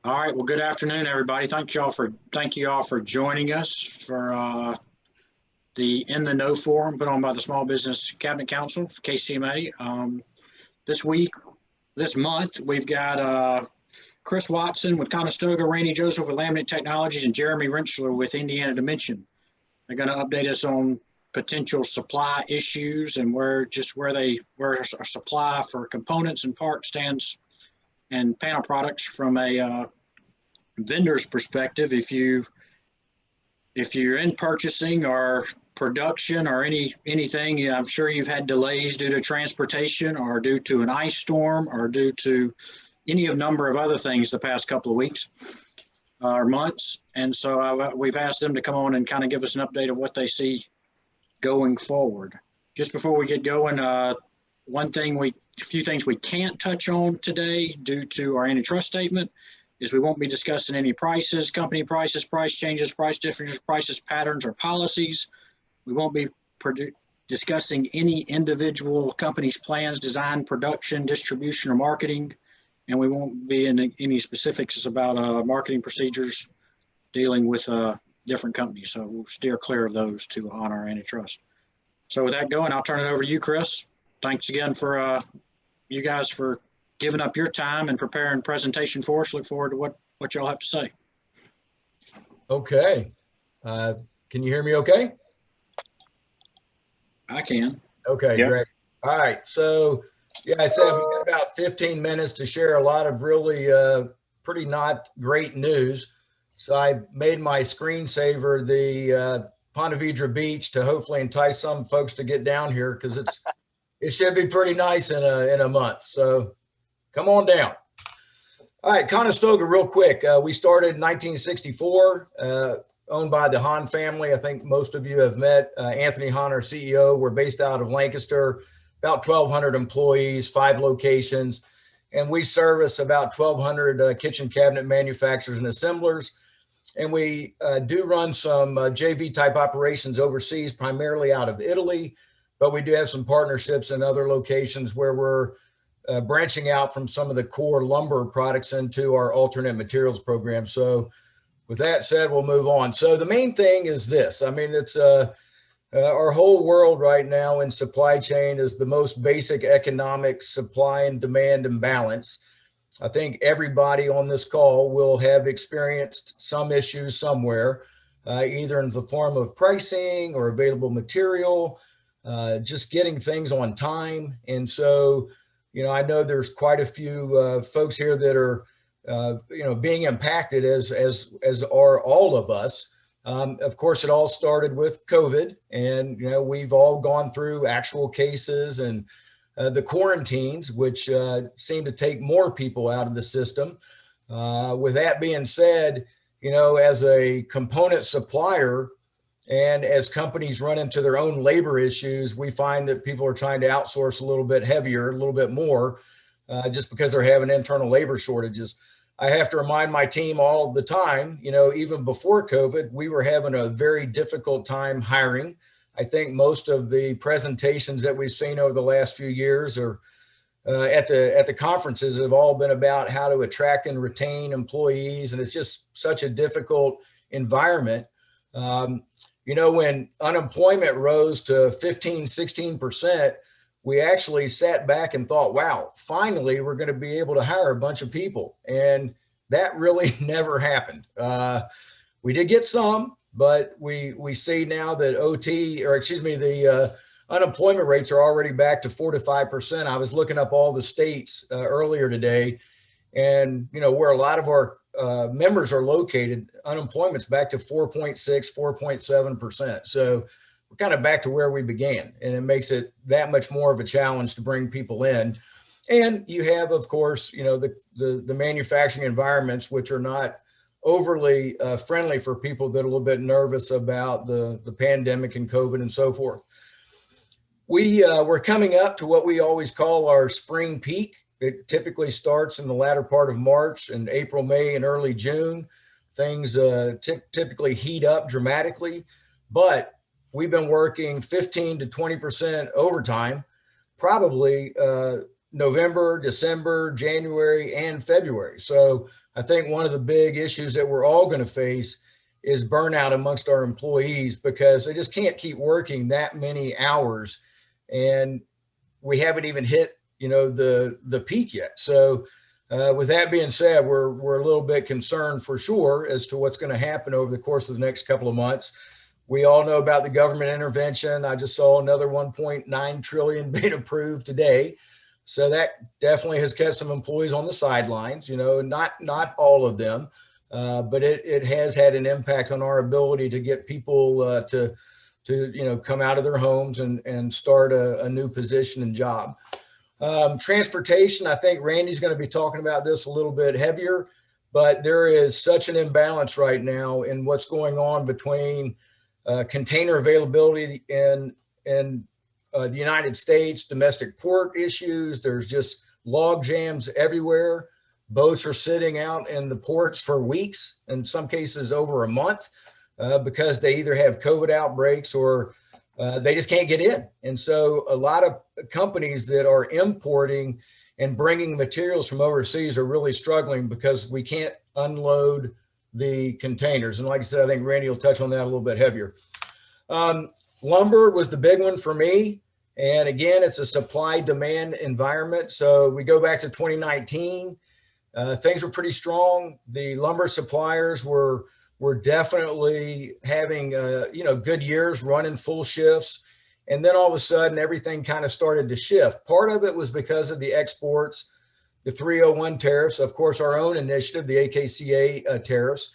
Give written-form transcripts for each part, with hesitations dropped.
All right. Well, good afternoon, everybody. Thank you all for joining us for the In the Know Forum put on by the Small Business Cabinet Council, KCMA. This month, we've got Chris Watson with Conestoga, Randy Joseph with Laminate Technologies, and Jeremy Rentschler with Indiana Dimension. They're going to update us on potential supply issues and where our supply for components and parts stands and panel products from a vendor's perspective. If you're in purchasing or production or anything, I'm sure you've had delays due to transportation or due to an ice storm or due to any of number of other things the past couple of weeks or months. And so we've asked them to come on and kind of give us an update of what they see going forward. Just before we get going, a few things we can't touch on today due to our antitrust statement is we won't be discussing any prices, company prices, price changes, price differences, prices, patterns, or policies. We won't be discussing any individual company's plans, design, production, distribution, or marketing. And we won't be in any specifics about marketing procedures dealing with different companies. So we'll steer clear of those to honor antitrust. So with that going, I'll turn it over to you, Chris. Thanks again for you guys for giving up your time and preparing presentation for us. Look forward to what y'all have to say. Okay. Can you hear me okay? I can. Okay, yeah. Great. All right. So, yeah, I said we've got about 15 minutes to share a lot of really pretty not great news. So I made my screensaver the Ponte Vedra Beach to hopefully entice some folks to get down here because it should be pretty nice in a month. So come on down. All right, Conestoga, real quick. We started in 1964, owned by the Hahn family. I think most of you have met Anthony Hahn, our CEO. We're based out of Lancaster, about 1,200 employees, 5 locations, and we service about 1,200 kitchen cabinet manufacturers and assemblers. And we do run some JV type operations overseas, primarily out of Italy, but we do have some partnerships in other locations where we're branching out from some of the core lumber products into our alternate materials program. So with that said, we'll move on. So the main thing is this. I mean, it's our whole world right now in supply chain is the most basic economic supply and demand imbalance. I think everybody on this call will have experienced some issues somewhere, either in the form of pricing or available material, just getting things on time. And so, you know, I know there's quite a few folks here that are, being impacted as are all of us. Of course, it all started with COVID, and, you know, we've all gone through actual cases and the quarantines, which seem to take more people out of the system. With that being said, you know, as a component supplier and as companies run into their own labor issues, we find that people are trying to outsource a little bit heavier, a little bit more, just because they're having internal labor shortages. I have to remind my team all the time, you know, even before COVID, we were having a very difficult time hiring. I think most of the presentations that we've seen over the last few years are at the conferences have all been about how to attract and retain employees. And it's just such a difficult environment. You know, when unemployment rose to 15, 16%, we actually sat back and thought, wow, finally, we're going to be able to hire a bunch of people. And that really never happened. We did get some, but we see now that the unemployment rates are already back to 4 to 5%. I was looking up all the states earlier today, and, you know, where a lot of our members are located, unemployment's back to 4.6, 4.7%. So we're kind of back to where we began, and it makes it that much more of a challenge to bring people in. And you have, of course, you know, the manufacturing environments, which are not overly friendly for people that are a little bit nervous about the pandemic and COVID and so forth. We're coming up to what we always call our spring peak. It typically starts in the latter part of March and April, May, and early June. Things typically heat up dramatically, but we've been working 15 to 20% overtime, probably November, December, January, and February. So I think one of the big issues that we're all going to face is burnout amongst our employees, because they just can't keep working that many hours. And we haven't even hit, the peak yet. So with that being said, we're a little bit concerned for sure as to what's going to happen over the course of the next couple of months. We all know about the government intervention. I just saw another 1.9 trillion being approved today. So that definitely has kept some employees on the sidelines, not all of them, but it has had an impact on our ability to get people to come out of their homes and start a new position and job. Transportation, I think Randy's going to be talking about this a little bit heavier, but there is such an imbalance right now in what's going on between container availability in the United States, domestic port issues. There's just log jams everywhere. Boats are sitting out in the ports for weeks, in some cases over a month, because they either have COVID outbreaks or they just can't get in. And so a lot of companies that are importing and bringing materials from overseas are really struggling because we can't unload the containers. And like I said, I think Randy will touch on that a little bit heavier. Lumber was the big one for me. And again, it's a supply demand environment. So we go back to 2019, things were pretty strong. The lumber suppliers were definitely having, good years, running full shifts. And then all of a sudden, everything kind of started to shift. Part of it was because of the exports, the 301 tariffs, of course, our own initiative, the AKCA tariffs,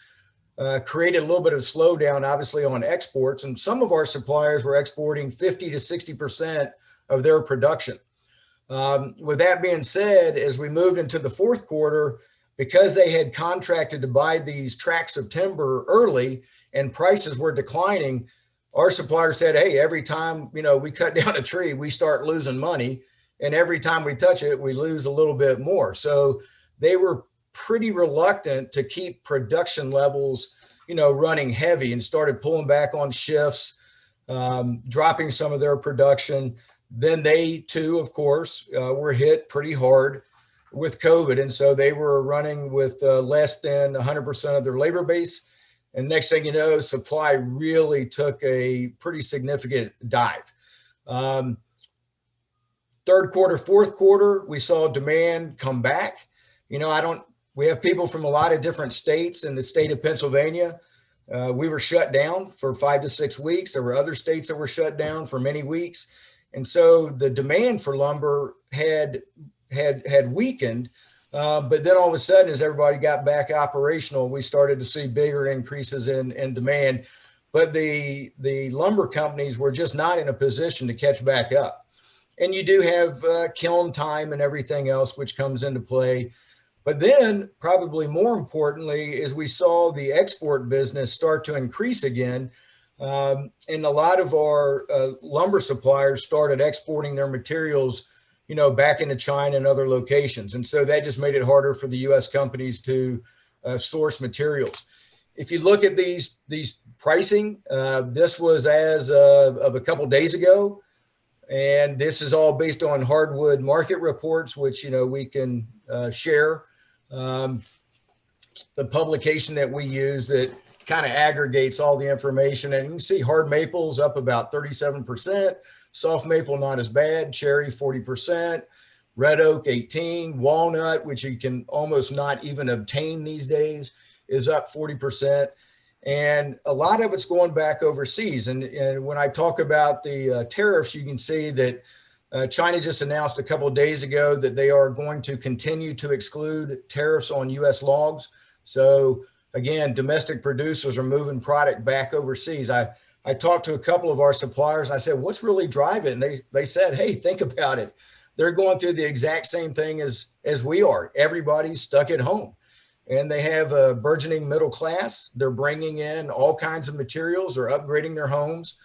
created a little bit of slowdown, obviously, on exports. And some of our suppliers were exporting 50 to 60% of their production. With that being said, as we moved into the fourth quarter, because they had contracted to buy these tracts of timber early and prices were declining, our suppliers said, hey, every time, we cut down a tree, we start losing money. And every time we touch it, we lose a little bit more. So they were pretty reluctant to keep production levels, running heavy, and started pulling back on shifts, dropping some of their production. Then they too, of course, were hit pretty hard with COVID. And so they were running with less than 100% of their labor base. And next thing you know, supply really took a pretty significant dive. Third quarter, fourth quarter, we saw demand come back. We have people from a lot of different states. In the state of Pennsylvania, we were shut down for 5 to 6 weeks. There were other states that were shut down for many weeks. And so the demand for lumber had weakened. But then all of a sudden, as everybody got back operational, we started to see bigger increases in demand. But the lumber companies were just not in a position to catch back up. And you do have kiln time and everything else, which comes into play. But then probably more importantly is we saw the export business start to increase again. And a lot of our lumber suppliers started exporting their materials, back into China and other locations. And so that just made it harder for the U.S. companies to source materials. If you look at these pricing, this was as of a couple days ago. And this is all based on hardwood market reports, which, we can share. The publication that we use that kind of aggregates all the information. And you can see hard maples up about 37%, soft maple not as bad, cherry 40%, red oak 18%, walnut, which you can almost not even obtain these days, is up 40%. And a lot of it's going back overseas. And when I talk about the tariffs, you can see that China just announced a couple of days ago that they are going to continue to exclude tariffs on U.S. logs. So again, domestic producers are moving product back overseas. I talked to a couple of our suppliers. And I said, what's really driving? And they said, hey, think about it. They're going through the exact same thing as we are. Everybody's stuck at home. And they have a burgeoning middle class. They're bringing in all kinds of materials. They're upgrading their homes,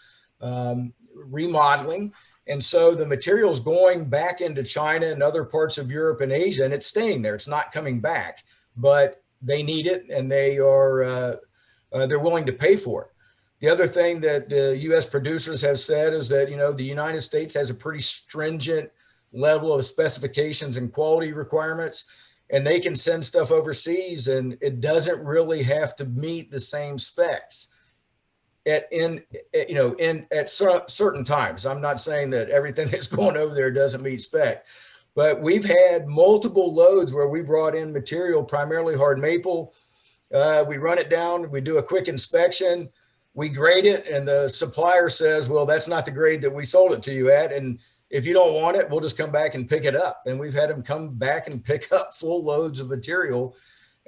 remodeling. And so the material's going back into China and other parts of Europe and Asia, and it's staying there. It's not coming back, but they need it, and they're willing to pay for it. The other thing that the U.S. producers have said is that, the United States has a pretty stringent level of specifications and quality requirements. and they can send stuff overseas and it doesn't really have to meet the same specs at certain times. I'm not saying that everything that's going over there doesn't meet spec, but we've had multiple loads where we brought in material, primarily hard maple. We run it down, we do a quick inspection, we grade it, and the supplier says, well, that's not the grade that we sold it to you at. And if you don't want it, we'll just come back and pick it up. And we've had them come back and pick up full loads of material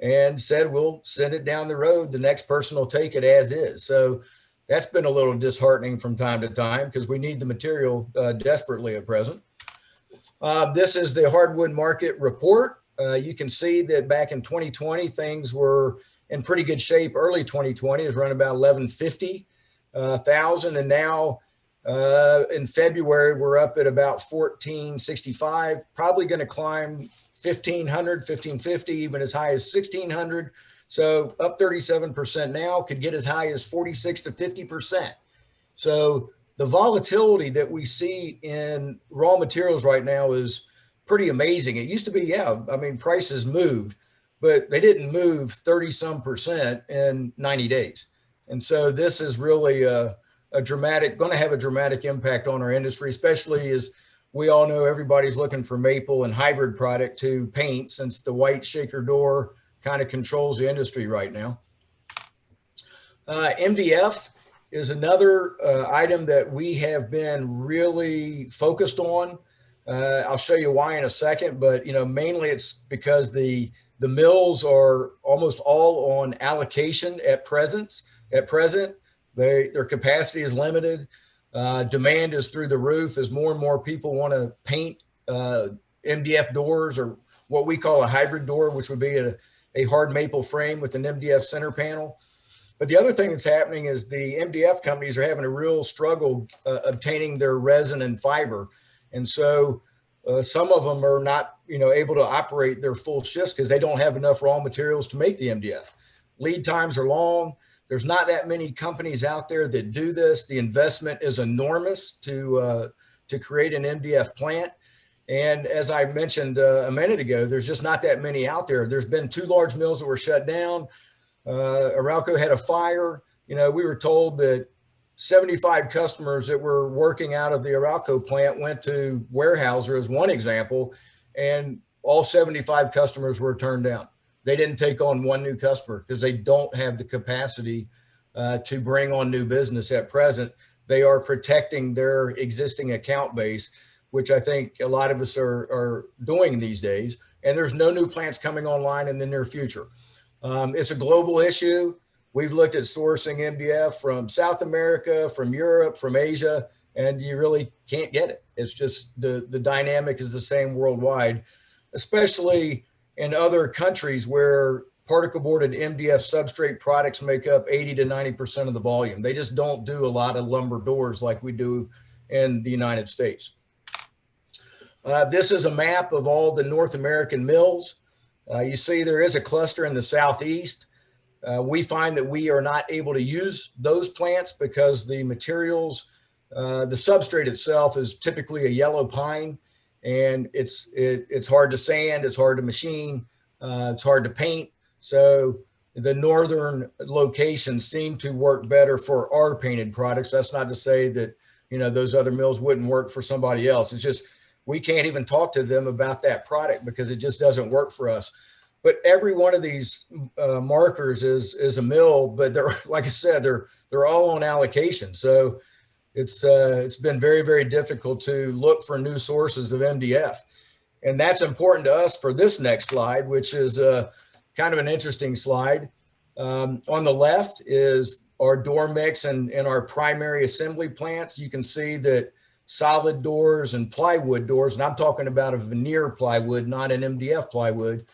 and said, we'll send it down the road. The next person will take it as is. So that's been a little disheartening from time to time because we need the material desperately at present. This is the hardwood market report. You can see that back in 2020, things were in pretty good shape. Early 2020 is running about 1150,000. And now in February, we're up at about 1465, probably going to climb 1500, 1550, even as high as 1600. So up 37% now, could get as high as 46 to 50%. So the volatility that we see in raw materials right now is pretty amazing. It used to be, prices moved, but they didn't move 30-some% in 90 days. And so this is really going to have a dramatic impact on our industry, especially as we all know everybody's looking for maple and hybrid product to paint, since the white shaker door kind of controls the industry right now. MDF is another item that we have been really focused on. I'll show you why in a second, but mainly it's because the mills are almost all on allocation at present. Their capacity is limited. Demand is through the roof as more and more people want to paint MDF doors, or what we call a hybrid door, which would be a hard maple frame with an MDF center panel. But the other thing that's happening is the MDF companies are having a real struggle obtaining their resin and fiber. And so some of them are not, able to operate their full shifts because they don't have enough raw materials to make the MDF. Lead times are long. There's not that many companies out there that do this. The investment is enormous to create an MDF plant. And as I mentioned a minute ago, there's just not that many out there. There's been 2 large mills that were shut down. Arauco had a fire. We were told that 75 customers that were working out of the Arauco plant went to Weyerhaeuser as one example, and all 75 customers were turned down. They didn't take on one new customer because they don't have the capacity to bring on new business at present. They are protecting their existing account base, which I think a lot of us are doing these days. And there's no new plants coming online in the near future. It's a global issue. We've looked at sourcing MDF from South America, from Europe, from Asia, and you really can't get it. It's just the dynamic is the same worldwide, especially in other countries where particle board and MDF substrate products make up 80 to 90% of the volume. They just don't do a lot of lumber doors like we do in the United States. This is a map of all the North American mills. You see there is a cluster in the Southeast. We find that we are not able to use those plants because the materials, the substrate itself is typically a yellow pine, and it's hard to sand, it's hard to machine, it's hard to paint. So the northern locations seem to work better for our painted products. That's not to say that, those other mills wouldn't work for somebody else. It's just, we can't even talk to them about that product because it just doesn't work for us. But every one of these markers is a mill, but they're, like I said, they're all on allocation. So it's been very, very difficult to look for new sources of MDF. And that's important to us for this next slide, which is kind of an interesting slide. On the left is our door mix and our primary assembly plants. You can see that solid doors and plywood doors, and I'm talking about a veneer plywood, not an MDF plywood.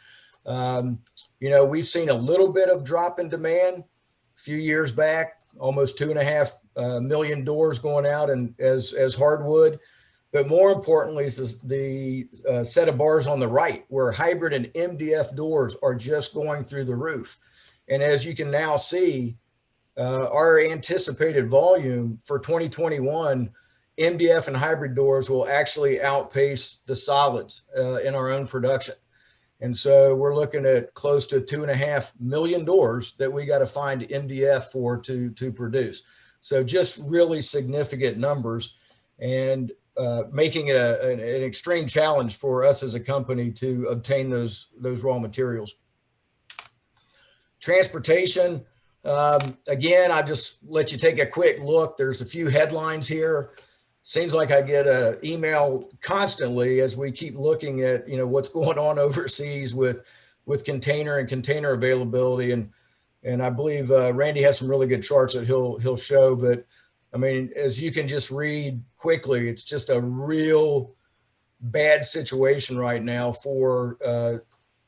We've seen a little bit of drop in demand a few years back, almost 2.5 million doors going out and as hardwood. But more importantly is the set of bars on the right, where hybrid and MDF doors are just going through the roof. And as you can now see, our anticipated volume for 2021, MDF and hybrid doors will actually outpace the solids in our own production. And so we're looking at close to $2.5 million that we got to find MDF for to produce. So just really significant numbers, and making it an extreme challenge for us as a company to obtain those raw materials. Transportation, again, I just let you take a quick look. There's a few headlines here. Seems like I get an email constantly as we keep looking at, what's going on overseas with container and container availability. And I believe Randy has some really good charts that he'll show. But I mean, as you can just read quickly, it's just a real bad situation right now for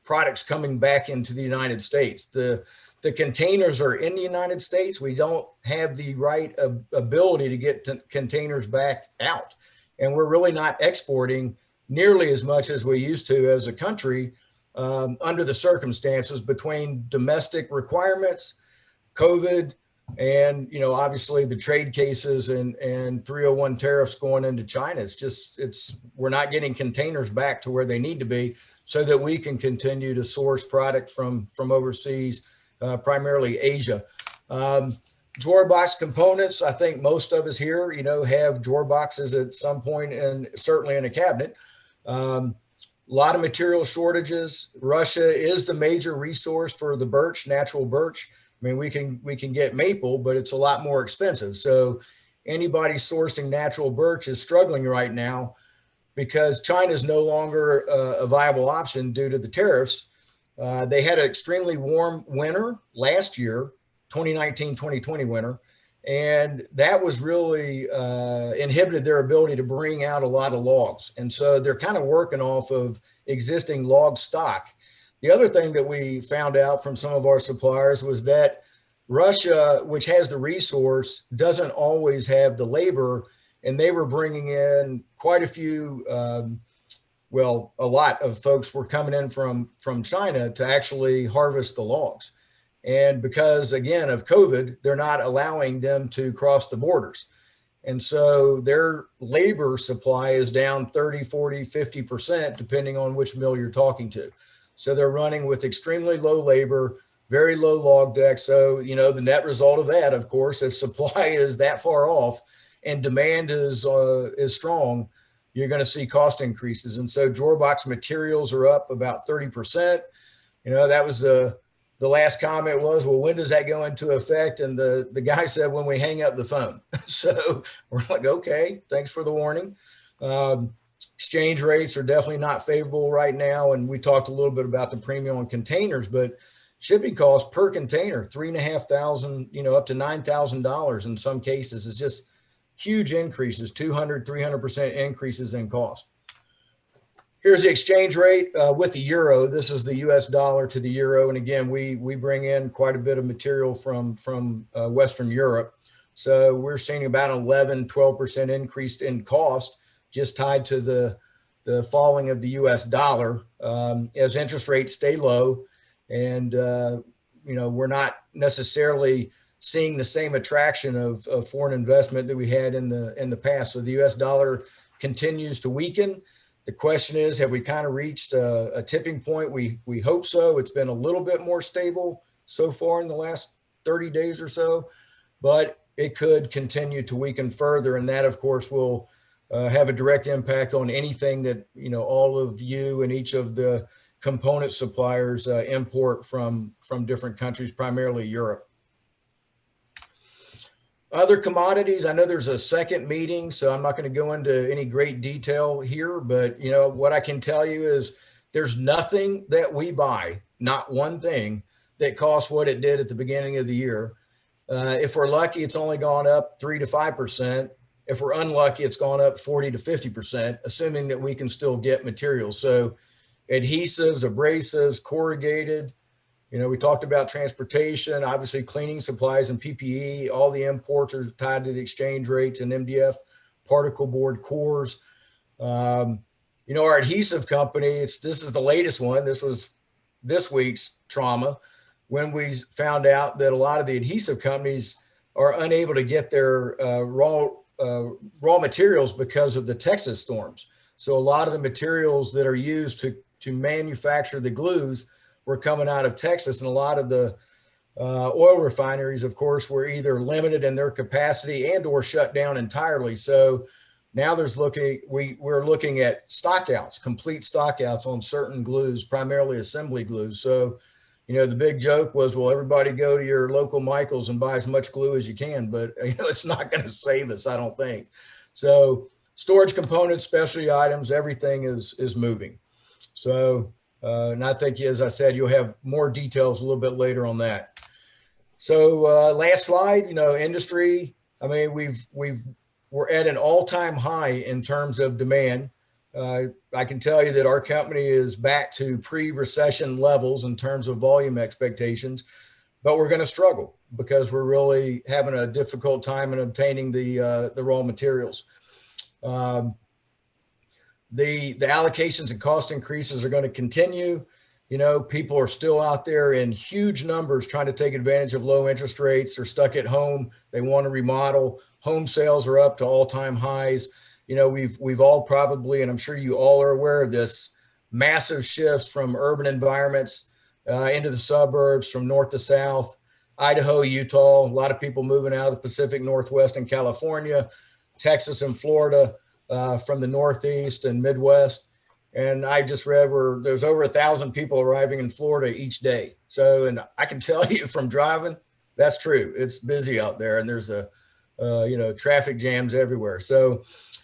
products coming back into the United States. The containers are in the United States. We don't have the right ability to get containers back out. And we're really not exporting nearly as much as we used to as a country under the circumstances between domestic requirements, COVID, and, obviously the trade cases and 301 tariffs going into China. We're not getting containers back to where they need to be so that we can continue to source product from overseas, primarily Asia. Drawer box components, I think most of us here, have drawer boxes at some point, and certainly in a cabinet. A lot of material shortages. Russia is the major resource for the birch, natural birch. I mean, we can get maple, but it's a lot more expensive. So anybody sourcing natural birch is struggling right now because China is no longer a viable option due to the tariffs. They had an extremely warm winter last year, 2019-2020 winter, and that was really inhibited their ability to bring out a lot of logs. And so they're kind of working off of existing log stock. The other thing that we found out from some of our suppliers was that Russia, which has the resource, doesn't always have the labor, and they were bringing in quite a few a lot of folks were coming in from China to actually harvest the logs. And because, again, of COVID, they're not allowing them to cross the borders. And so their labor supply is down 30, 40, 50%, depending on which mill you're talking to. So they're running with extremely low labor, very low log deck. So, the net result of that, of course, if supply is that far off and demand is strong, you're going to see cost increases. And so drawer box materials are up about 30%. That was the last comment was, well, when does that go into effect? And the guy said, when we hang up the phone. So we're like, okay, thanks for the warning. Exchange rates are definitely not favorable right now. And we talked a little bit about the premium on containers, but shipping costs per container, $3,500, up to $9,000 in some cases, is just huge increases, 200, 300% increases in cost. Here's the exchange rate with the euro. This is the US dollar to the euro. And again, we bring in quite a bit of material from Western Europe. So we're seeing about 11, 12% increase in cost just tied to the falling of the US dollar as interest rates stay low. And, we're not necessarily seeing the same attraction of foreign investment that we had in the past. So the US dollar continues to weaken. The question is, have we kind of reached a tipping point? We hope so. It's been a little bit more stable so far in the last 30 days or so, but it could continue to weaken further. And that, of course, will have a direct impact on anything that, all of you and each of the component suppliers import from different countries, primarily Europe. Other commodities, I know there's a second meeting, so I'm not going to go into any great detail here, but what I can tell you is there's nothing that we buy, not one thing, that costs what it did at the beginning of the year. If we're lucky, it's only gone up 3 to 5%. If we're unlucky, it's gone up 40 to 50%, assuming that we can still get materials. So adhesives, abrasives, corrugated, we talked about transportation, obviously cleaning supplies and PPE. All the imports are tied to the exchange rates and MDF, particle board cores. Our adhesive company, this is the latest one. This was this week's trauma when we found out that a lot of the adhesive companies are unable to get their raw materials because of the Texas storms. So a lot of the materials that are used to manufacture the glues were coming out of Texas, and a lot of the oil refineries, of course, were either limited in their capacity and or shut down entirely. So now we're looking at stockouts, complete stockouts on certain glues, primarily assembly glues. So, you know, the big joke was, well, everybody go to your local Michael's and buy as much glue as you can, but you know, it's not going to save us, I don't think. So storage components, specialty items, everything is moving. So, and I think, as I said, you'll have more details a little bit later on that. So last slide, you know, industry, I mean, we're at an all-time high in terms of demand. I can tell you that our company is back to pre-recession levels in terms of volume expectations, but we're going to struggle because we're really having a difficult time in obtaining the raw materials. The allocations and cost increases are going to continue. You know, people are still out there in huge numbers trying to take advantage of low interest rates. They're stuck at home. They want to remodel. Home sales are up to all-time highs. You know, we've all probably, and I'm sure you all are aware of this, massive shifts from urban environments into the suburbs, from north to south, Idaho, Utah, a lot of people moving out of the Pacific Northwest and California, Texas and Florida, from the Northeast and Midwest. And I just read where there's over 1,000 people arriving in Florida each day. So, and I can tell you from driving, that's true. It's busy out there, and there's you know, traffic jams everywhere. So,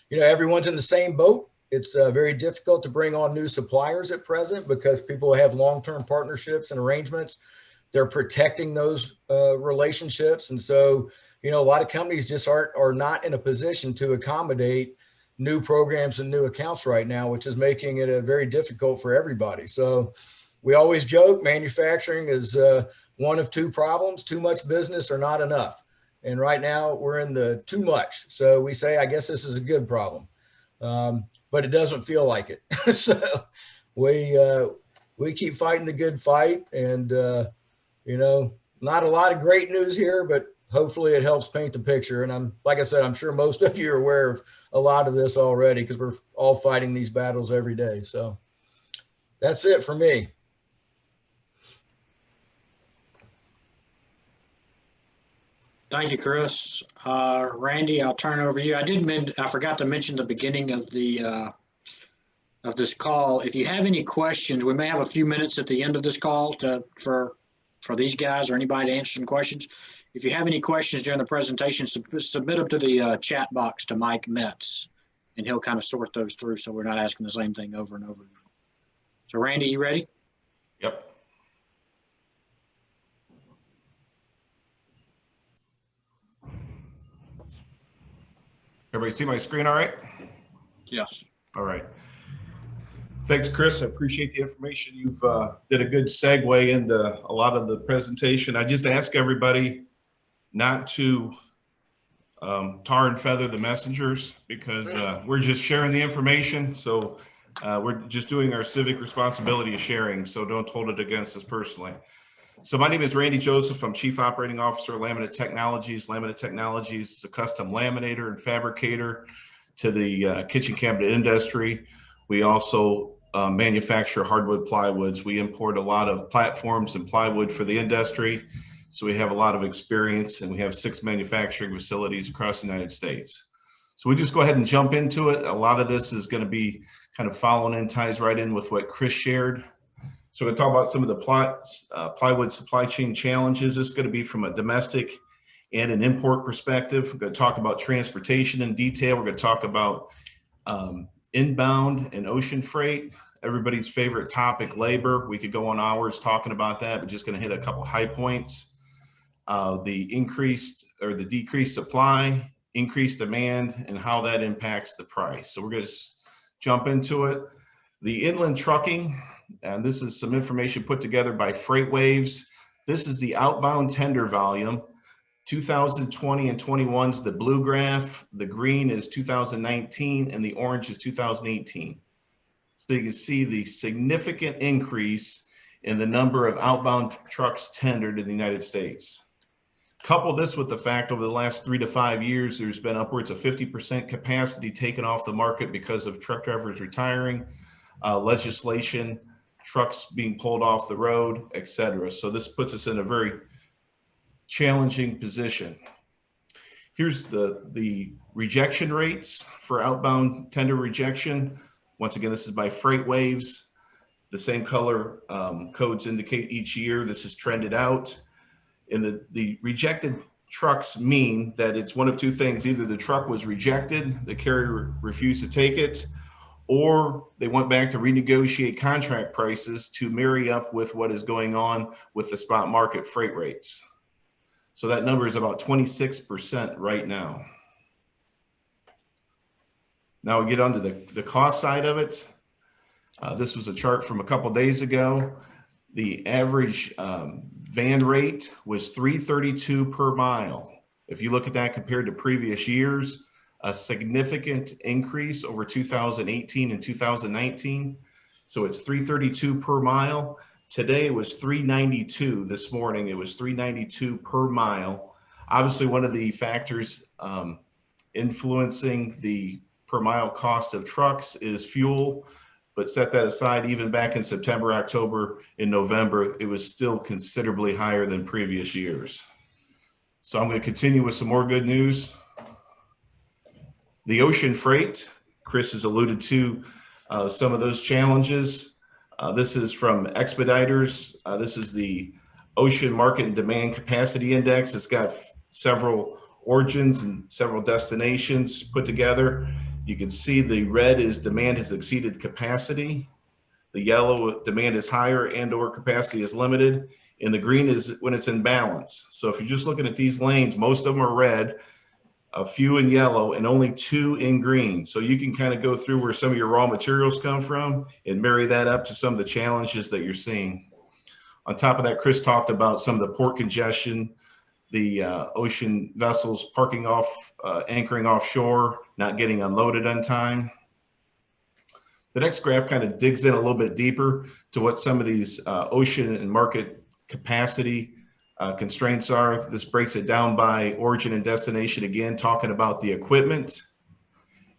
you know, everyone's in the same boat. It's very difficult to bring on new suppliers at present because people have long-term partnerships and arrangements. They're protecting those relationships. And so, you know, a lot of companies just are not in a position to accommodate new programs and new accounts right now, which is making it very difficult for everybody. So we always joke manufacturing is one of two problems: too much business or not enough. And right now we're in the too much. So we say, I guess this is a good problem, but it doesn't feel like it. So we keep fighting the good fight, and you know, not a lot of great news here, but hopefully it helps paint the picture. And like I said, I'm sure most of you are aware of a lot of this already because we're all fighting these battles every day. So that's it for me. Thank you, Chris. Randy, I'll turn it over to you. I forgot to mention the beginning of this call. If you have any questions, we may have a few minutes at the end of this call for these guys or anybody to answer some questions. If you have any questions during the presentation, submit them to the chat box to Mike Metz, and he'll kind of sort those through so we're not asking the same thing over and over again. So Randy, you ready? Yep. Everybody see my screen all right? Yes. All right. Thanks, Chris. I appreciate the information. You've did a good segue into a lot of the presentation. I just ask everybody not to tar and feather the messengers, because we're just sharing the information. So we're just doing our civic responsibility of sharing. So don't hold it against us personally. So my name is Randy Joseph. I'm Chief Operating Officer of Laminate Technologies. Laminate Technologies is a custom laminator and fabricator to the kitchen cabinet industry. We also manufacture hardwood plywoods. We import a lot of platforms and plywood for the industry. So we have a lot of experience, and we have 6 manufacturing facilities across the United States. So we just go ahead and jump into it. A lot of this is going to be kind of following in, ties right in with what Chris shared. So we're going to talk about some of the plywood supply chain challenges. This is going to be from a domestic and an import perspective. We're going to talk about transportation in detail. We're going to talk about inbound and ocean freight. Everybody's favorite topic, labor. We could go on hours talking about that, but just going to hit a couple high points. The increased or the decreased supply, increased demand, and how that impacts the price. So we're going to jump into it. The inland trucking, and this is some information put together by Freight Waves. This is the outbound tender volume. 2020 and 21 is the blue graph. The green is 2019, and the orange is 2018. So you can see the significant increase in the number of outbound trucks tendered in the United States. Couple this with the fact over the last 3 to 5 years, there's been upwards of 50% capacity taken off the market because of truck drivers retiring. legislation, trucks being pulled off the road, etc. So this puts us in a very challenging position. Here's the rejection rates for outbound tender rejection. Once again, this is by freight waves. The same color codes indicate each year. This is trended out. And the rejected trucks mean that it's one of two things. Either the truck was rejected, the carrier refused to take it, or they went back to renegotiate contract prices to marry up with what is going on with the spot market freight rates. So that number is about 26% right now. Now we get onto the cost side of it. This was a chart from a couple days ago. The average van rate was $332 per mile. If you look at that compared to previous years, a significant increase over 2018 and 2019. So it's $332 per mile. Today it was $392. This morning it was $392 per mile. Obviously, one of the factors influencing the per mile cost of trucks is fuel, but set that aside, even back in September, October, and November, it was still considerably higher than previous years. So I'm going to continue with some more good news. The ocean freight, Chris has alluded to some of those challenges. This is from Expeditors. This is the Ocean Market and Demand Capacity Index. It's got several origins and several destinations put together. You can see the red is demand has exceeded capacity. The yellow, demand is higher and or capacity is limited. And the green is when it's in balance. So if you're just looking at these lanes, most of them are red, a few in yellow, and only 2 in green. So you can kind of go through where some of your raw materials come from and marry that up to some of the challenges that you're seeing. On top of that, Chris talked about some of the port congestion, the ocean vessels parking off, anchoring offshore, not getting unloaded on time. The next graph kind of digs in a little bit deeper to what some of these ocean and market capacity constraints are. This breaks it down by origin and destination, again, talking about the equipment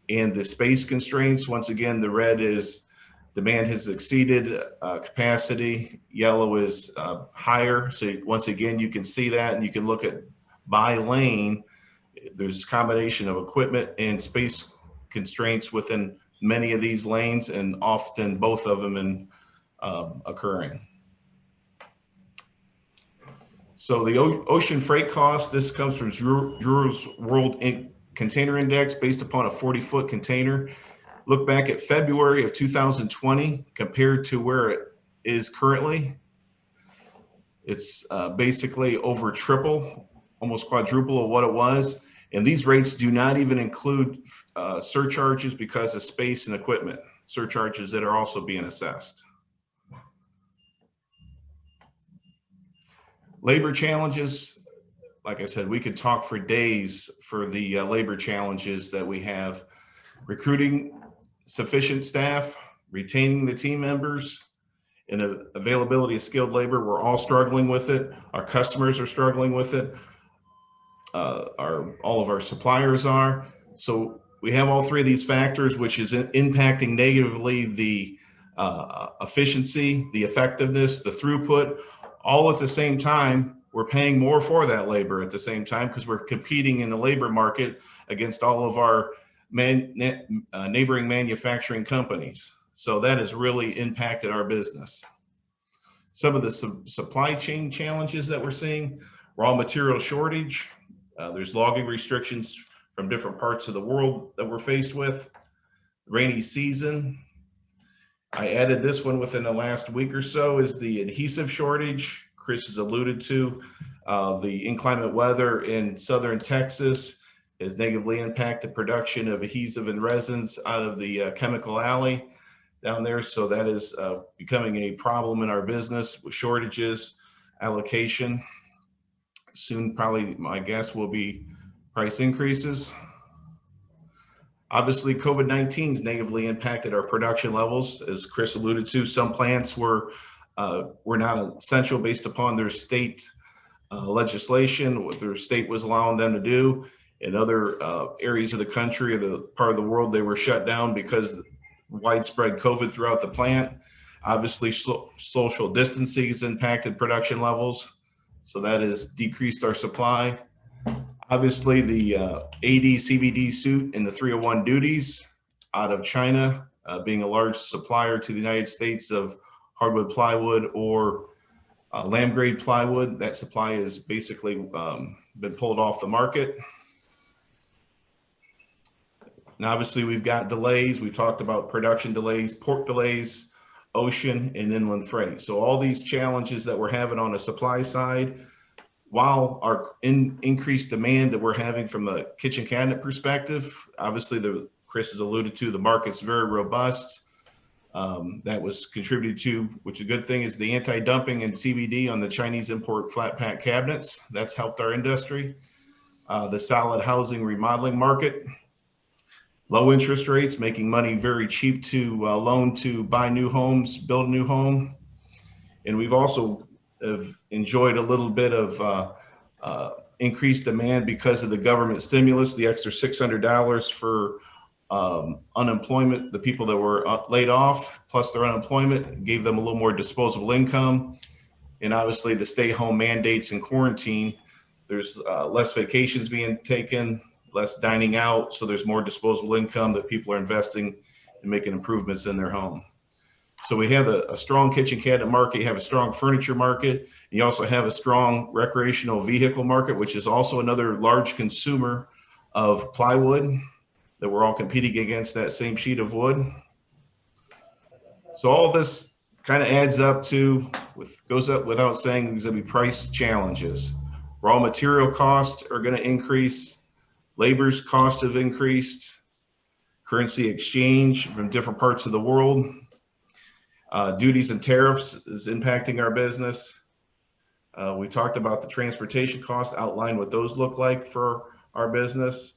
and the space constraints. Once again, the red is demand has exceeded capacity. Yellow is higher. So once again, you can see that, and you can look at by lane. There's a combination of equipment and space constraints within many of these lanes, and often both of them occurring. So the ocean freight cost, this comes from Drew's World Container Index based upon a 40-foot container. Look back at February of 2020 compared to where it is currently. It's basically over triple, almost quadruple of what it was. And these rates do not even include surcharges because of space and equipment, surcharges that are also being assessed. Labor challenges, like I said, we could talk for days for the labor challenges that we have. Recruiting sufficient staff, retaining the team members, and the availability of skilled labor, we're all struggling with it. Our customers are struggling with it. All of our suppliers are. So we have all three of these factors, which is impacting negatively the efficiency, the effectiveness, the throughput. All at the same time, we're paying more for that labor at the same time because we're competing in the labor market against all of our neighboring manufacturing companies. So that has really impacted our business. Some of the supply chain challenges that we're seeing, raw material shortage. There's logging restrictions from different parts of the world that we're faced with. Rainy season. I added this one within the last week or so is the adhesive shortage. Chris has alluded to the inclement weather in southern Texas has negatively impacted production of adhesive and resins out of the chemical alley down there. So that is becoming a problem in our business with shortages, allocation. Soon, probably, my guess will be price increases. Obviously, COVID-19 has negatively impacted our production levels. As Chris alluded to, some plants were not essential based upon their state legislation, what their state was allowing them to do. In other areas of the country or the part of the world, they were shut down because widespread COVID throughout the plant. Obviously, social distancing has impacted production levels, so that has decreased our supply. Obviously, the AD/CVD suit and the 301 duties out of China, being a large supplier to the United States of hardwood plywood or lam grade plywood, that supply has basically been pulled off the market. And obviously, we've got delays. We talked about production delays, port delays, ocean and inland freight. So all these challenges that we're having on the supply side, while our increased demand that we're having from a kitchen cabinet perspective, obviously Chris has alluded to, the market's very robust. That was contributed to, which a good thing is the anti-dumping and CVD on the Chinese import flat pack cabinets. That's helped our industry. The solid housing remodeling market, low interest rates, making money very cheap to loan to buy new homes, build a new home. And we've also have enjoyed a little bit of increased demand because of the government stimulus, the extra $600 for unemployment, the people that were laid off, plus their unemployment, gave them a little more disposable income. And obviously the stay home mandates and quarantine, there's less vacations being taken, less dining out. So there's more disposable income that people are investing in making improvements in their home. So we have a strong kitchen cabinet market, you have a strong furniture market, and you also have a strong recreational vehicle market, which is also another large consumer of plywood that we're all competing against that same sheet of wood. So all this kind of adds up to, goes up without saying, there's going to be price challenges. Raw material costs are going to increase. Labor's costs have increased. Currency exchange from different parts of the world. Duties and tariffs is impacting our business. We talked about the transportation costs, outlined what those look like for our business.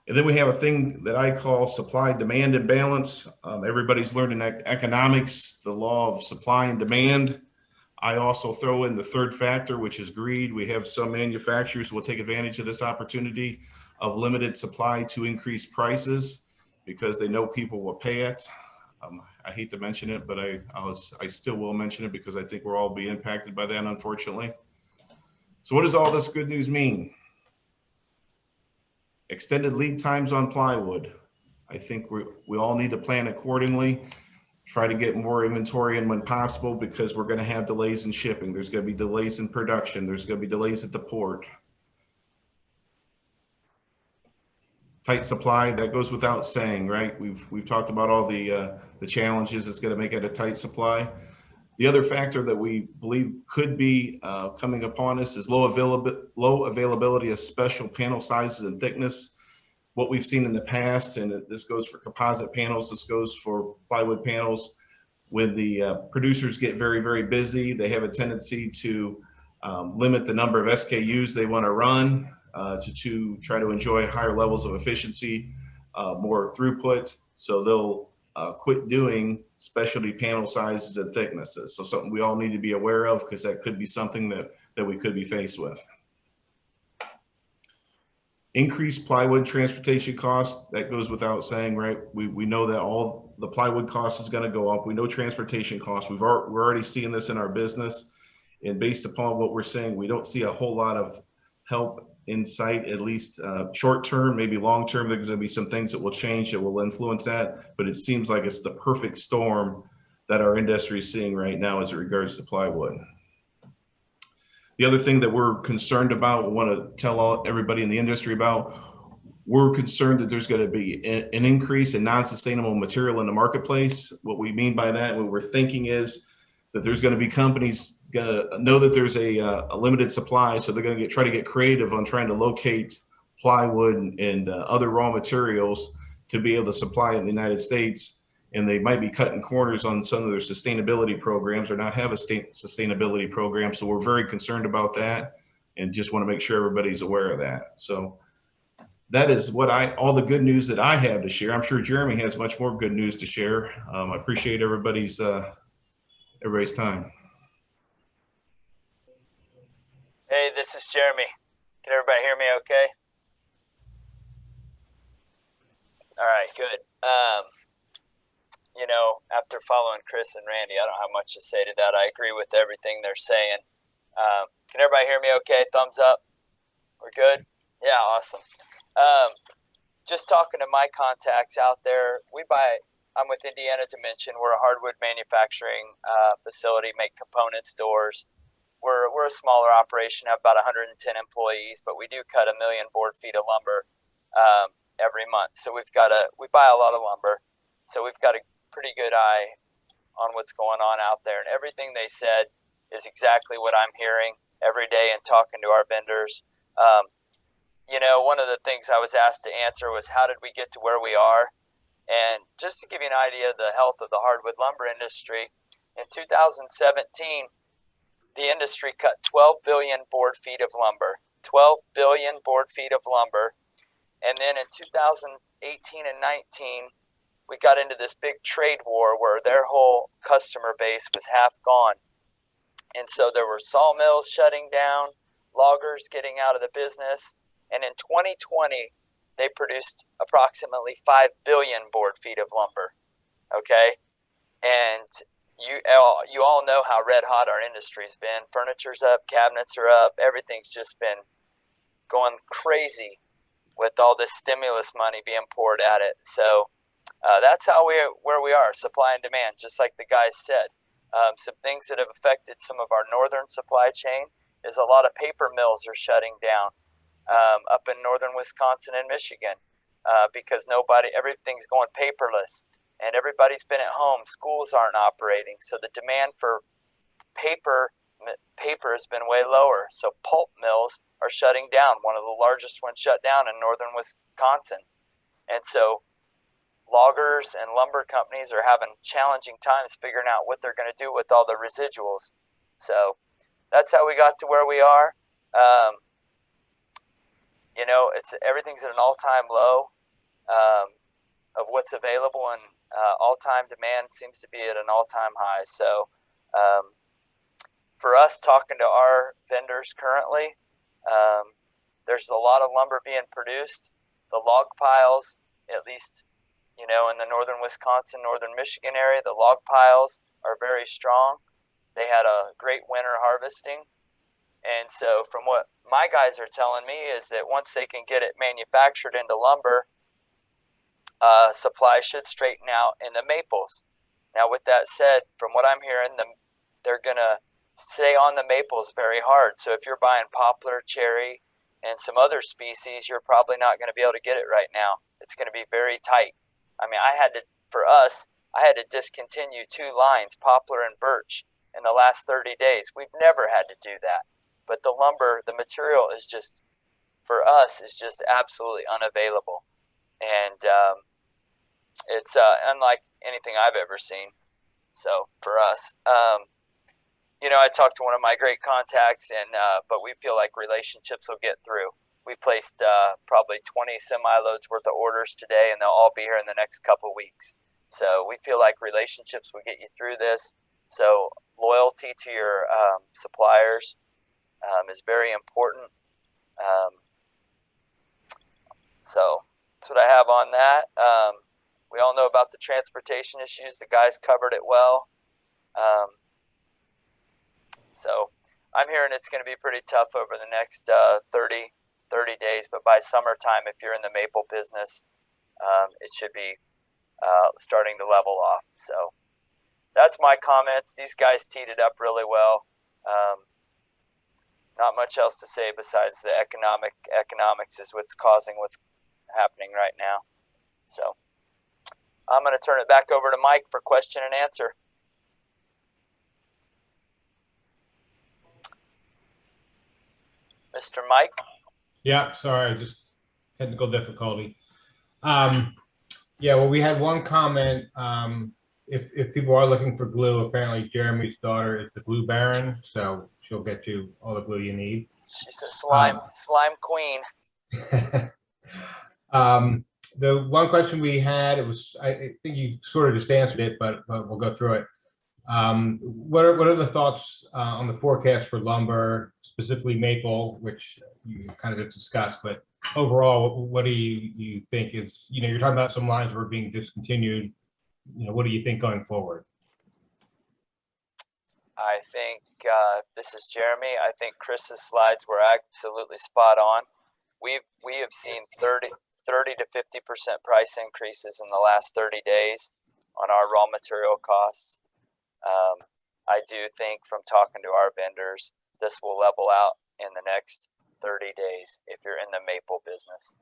And then we have a thing that I call supply demand imbalance. Everybody's learning economics, the law of supply and demand. I also throw in the third factor, which is greed. We have some manufacturers who will take advantage of this opportunity of limited supply to increase prices because they know people will pay it. I hate to mention it, but I still will mention it because I think we're all being impacted by that, unfortunately. So what does all this good news mean? Extended lead times on plywood. I think we all need to plan accordingly, try to get more inventory in when possible because we're going to have delays in shipping. There's going to be delays in production. There's going to be delays at the port. Tight supply, that goes without saying, right? We've talked about all the challenges it's going to make it a tight supply. The other factor that we believe could be coming upon us is low availability of special panel sizes and thickness. What we've seen in the past, and this goes for composite panels, this goes for plywood panels, when the producers get very, very busy, they have a tendency to limit the number of SKUs they want to run to try to enjoy higher levels of efficiency, more throughput. So they'll quit doing specialty panel sizes and thicknesses. So something we all need to be aware of because that could be something that we could be faced with. Increased plywood transportation costs, that goes without saying, right? We know that all the plywood cost is going to go up. We know transportation costs. We're already seeing this in our business. And based upon what we're saying, we don't see a whole lot of help in sight, at least short term, maybe long term. There's going to be some things that will change that will influence that, but it seems like it's the perfect storm that our industry is seeing right now as it regards to plywood. The other thing that we're concerned about, we want to tell everybody in the industry about, we're concerned that there's going to be an increase in non-sustainable material in the marketplace. What we mean by that, what we're thinking is that there's going to be companies going to know that there's a limited supply, so they're going to try to get creative on trying to locate plywood and other raw materials to be able to supply in the United States. And they might be cutting corners on some of their sustainability programs or not have a sustainability program. So we're very concerned about that and just want to make sure everybody's aware of that. So that is what all the good news that I have to share. I'm sure Jeremy has much more good news to share. I appreciate everybody's time. Hey, this is Jeremy. Can everybody hear me okay? All right, good. after following Chris and Randy, I don't have much to say to that. I agree with everything they're saying. Can everybody hear me okay? Thumbs up. We're good? Yeah, awesome. Just talking to my contacts out there, I'm with Indiana Dimension. We're a hardwood manufacturing facility, make components, doors. We're a smaller operation, have about 110 employees, but we do cut 1 million board feet of lumber every month. So we buy a lot of lumber. So we've got a pretty good eye on what's going on out there. And everything they said is exactly what I'm hearing every day and talking to our vendors. One of the things I was asked to answer was, how did we get to where we are? And just to give you an idea of the health of the hardwood lumber industry, in 2017, the industry cut 12 billion board feet of lumber. 12 billion board feet of lumber. And then in 2018 and 19, we got into this big trade war where their whole customer base was half gone. And so there were sawmills shutting down, loggers getting out of the business. And in 2020, they produced approximately 5 billion board feet of lumber. Okay? And you all know how red hot our industry's been. Furniture's up, cabinets are up, everything's just been going crazy with all this stimulus money being poured at it. So that's where we are, supply and demand, just like the guys said. Some things that have affected some of our northern supply chain is a lot of paper mills are shutting down up in northern Wisconsin and Michigan because everything's going paperless and everybody's been at home. Schools aren't operating, so the demand for paper has been way lower. So pulp mills are shutting down. One of the largest ones shut down in northern Wisconsin, and so loggers and lumber companies are having challenging times figuring out what they're going to do with all the residuals. So that's how we got to where we are. Everything's at an all-time low of what's available, and all-time demand seems to be at an all-time high. So for us, talking to our vendors currently, there's a lot of lumber being produced. The log piles, at least in the northern Wisconsin, northern Michigan area, the log piles are very strong. They had a great winter harvesting. And so from what my guys are telling me is that once they can get it manufactured into lumber, supply should straighten out in the maples. Now, with that said, from what I'm hearing, they're going to stay on the maples very hard. So if you're buying poplar, cherry, and some other species, you're probably not going to be able to get it right now. It's going to be very tight. I mean, I had to discontinue 2 lines, poplar and birch, in the last 30 days. We've never had to do that. But the lumber, the material is just, for us, is just absolutely unavailable. And it's unlike anything I've ever seen. So for us, I talked to one of my great contacts, but we feel like relationships will get through. We placed probably 20 semi-loads worth of orders today, and they'll all be here in the next couple weeks. So we feel like relationships will get you through this. So loyalty to your suppliers is very important. So that's what I have on that. We all know about the transportation issues. The guys covered it well. So I'm hearing it's going to be pretty tough over the next 30 days, but by summertime, if you're in the maple business, it should be starting to level off. So that's my comments. These guys teed it up really well. Not much else to say besides the economics is what's causing what's happening right now. So I'm going to turn it back over to Mike for question and answer. Mr. Mike? Yeah, sorry, just technical difficulty. Yeah, well, we had one comment. If people are looking for glue, apparently Jeremy's daughter is the glue baron, so she'll get you all the glue you need. She's a slime queen. The one question we had, I think you sort of just answered it, but we'll go through it. What are the thoughts on the forecast for lumber, specifically maple, which you kind of just discussed, but overall, what do you think is, you're talking about some lines were being discontinued. what do you think going forward? I think this is Jeremy. I think Chris's slides were absolutely spot on. We have seen 30 to 50% price increases in the last 30 days on our raw material costs. I do think from talking to our vendors, this will level out in the next 30 days if you're in the maple business.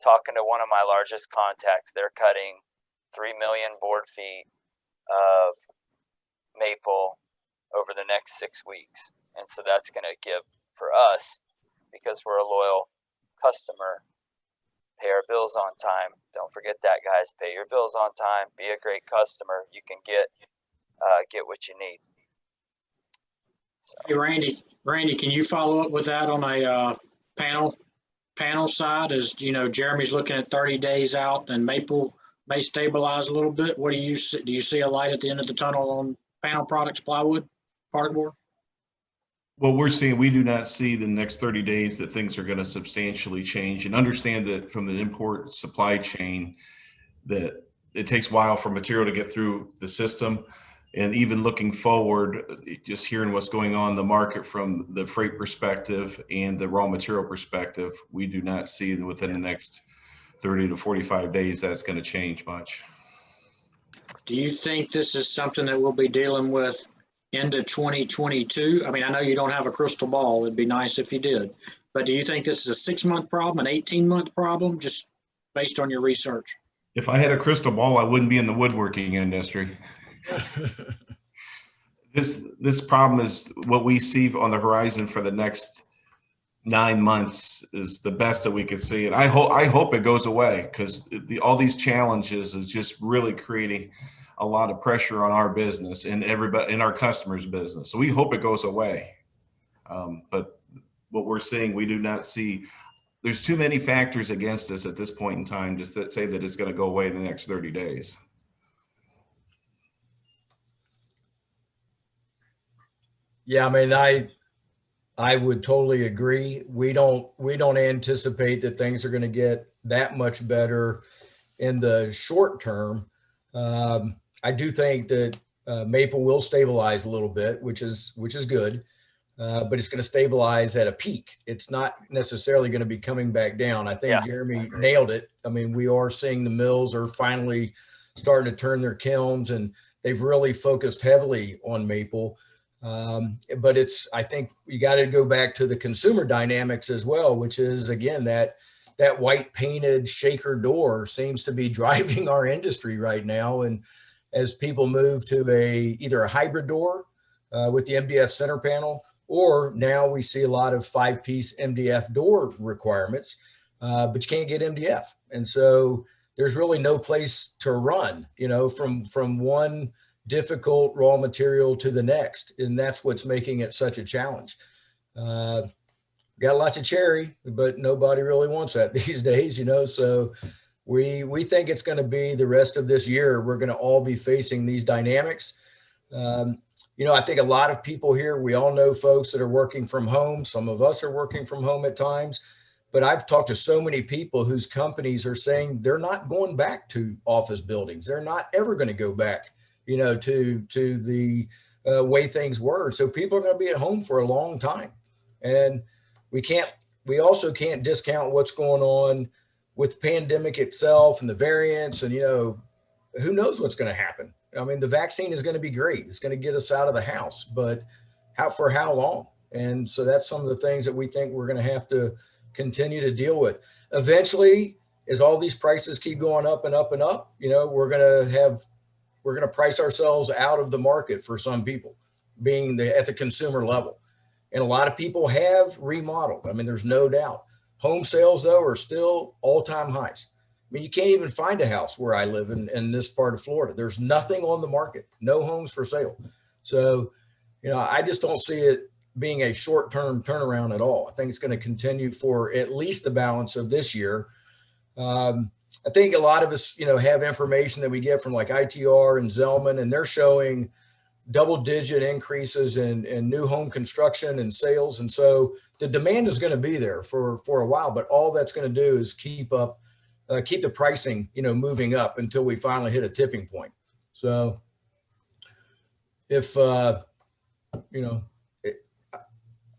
Talking to one of my largest contacts, they're cutting 3 million board feet of maple over the next 6 weeks. And so that's going to give for us, because we're a loyal customer, pay our bills on time. Don't forget that, guys. Pay your bills on time. Be a great customer. You can get what you need. So. Hey, Randy, can you follow up with that on a panel side? As Jeremy's looking at 30 days out, and maple may stabilize a little bit. What do you see? Do you see a light at the end of the tunnel on panel products, plywood, particle board? Well, we do not see the next 30 days that things are going to substantially change, and understand that from the import supply chain that it takes a while for material to get through the system. And even looking forward, just hearing what's going on in the market from the freight perspective and the raw material perspective, we do not see that within the next 30 to 45 days that's going to change much. Do you think this is something that we'll be dealing with into 2022? I mean, I know you don't have a crystal ball. It'd be nice if you did. But do you think this is a 6-month problem, an 18-month problem, just based on your research? If I had a crystal ball, I wouldn't be in the woodworking industry. This problem is what we see on the horizon for the next 9 months is the best that we could see. And I hope it goes away, because all these challenges is just really creating a lot of pressure on our business and everybody in our customers' business. So we hope it goes away. But what we're seeing, we do not see. There's too many factors against us at this point in time just to say that it's going to go away in the next 30 days. Yeah, I mean, I would totally agree. We don't anticipate that things are going to get that much better in the short term. I do think that maple will stabilize a little bit, which is good, but it's going to stabilize at a peak. It's not necessarily going to be coming back down. I think Jeremy nailed it. I mean, we are seeing the mills are finally starting to turn their kilns, and they've really focused heavily on maple. But I think you got to go back to the consumer dynamics as well, which is, again, that white painted shaker door seems to be driving our industry right now. And as people move to either a hybrid door with the MDF center panel, or now we see a lot of 5-piece MDF door requirements, but you can't get MDF. And so there's really no place to run, from one difficult raw material to the next. And that's what's making it such a challenge. Got lots of cherry, but nobody really wants that these days, so we think it's going to be the rest of this year. We're going to all be facing these dynamics. I think a lot of people here, we all know folks that are working from home. Some of us are working from home at times, but I've talked to so many people whose companies are saying they're not going back to office buildings. They're not ever going to go back to the way things were. So people are going to be at home for a long time. And we also can't discount what's going on with the pandemic itself and the variants, and, who knows what's going to happen. I mean, the vaccine is going to be great. It's going to get us out of the house, but for how long? And so that's some of the things that we think we're going to have to continue to deal with. Eventually, as all these prices keep going up and up and up, we're going to price ourselves out of the market for some people, being at the consumer level. And a lot of people have remodeled. I mean, there's no doubt. Home sales, though, are still all-time highs. I mean, you can't even find a house where I live in this part of Florida. There's nothing on the market, no homes for sale. So, I just don't see it being a short-term turnaround at all. I think it's going to continue for at least the balance of this year. I think a lot of us, have information that we get from like ITR and Zelman, and they're showing double-digit increases in new home construction and sales. And so the demand is going to be there for a while, but all that's going to do is keep up keep the pricing, moving up until we finally hit a tipping point. So if,